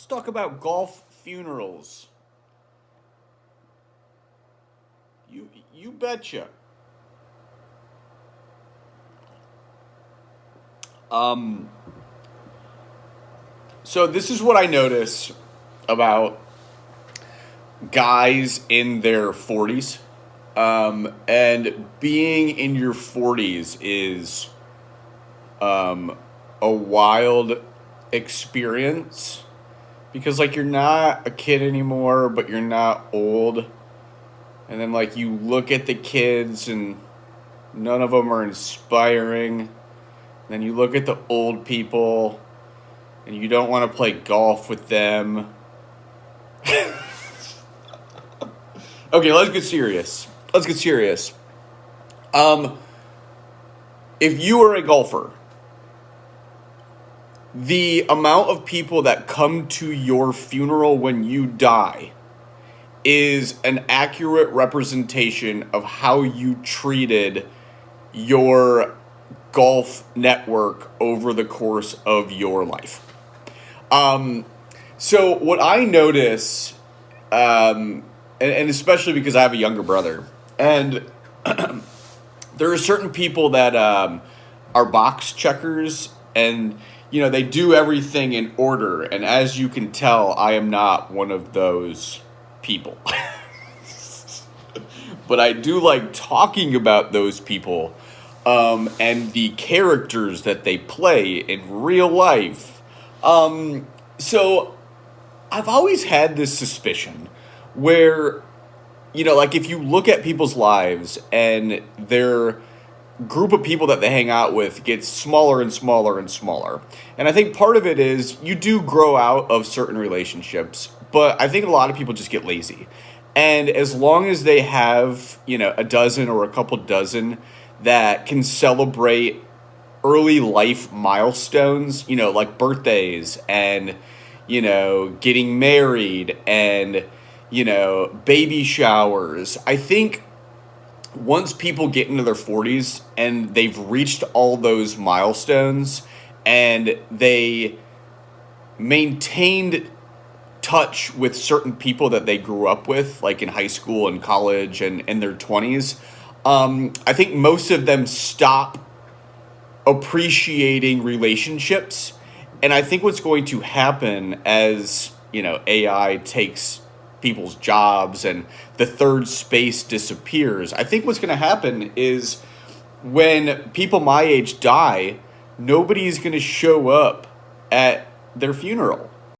Let's talk about golf funerals. You betcha. Um, so this is what I notice about guys in their 40s. And being in your 40s is a wild experience because like you're not a kid anymore, but you're not old. And then like you look at the kids and none of them are inspiring. Then you look at the old people and you don't want to play golf with them. Okay, let's get serious. Let's get serious. Um, if you are a golfer, the amount of people that come to your funeral when you die is an accurate representation of how you treated your golf network over the course of your life. Um, so what I notice, and especially because I have a younger brother, and there are certain people that are box checkers, and they do everything in order. And as you can tell, I am not one of those people. But I do like talking about those people and the characters that they play in real life. So I've always had this suspicion where, like if you look at people's lives and their group of people that they hang out with gets smaller and smaller and smaller. And I think part of it is you do grow out of certain relationships, but I think a lot of people just get lazy. And as long as they have, a dozen or a couple dozen that can celebrate early life milestones, like birthdays and, getting married and, baby showers. I think once people get into their 40s and they've reached all those milestones and they maintained touch with certain people that they grew up with, like in high school and college and in their 20s, I think most of them stop appreciating relationships. And I think what's going to happen as, AI takes people's jobs and the third space disappears, I think what's going to happen is when people my age die, nobody's going to show up at their funeral.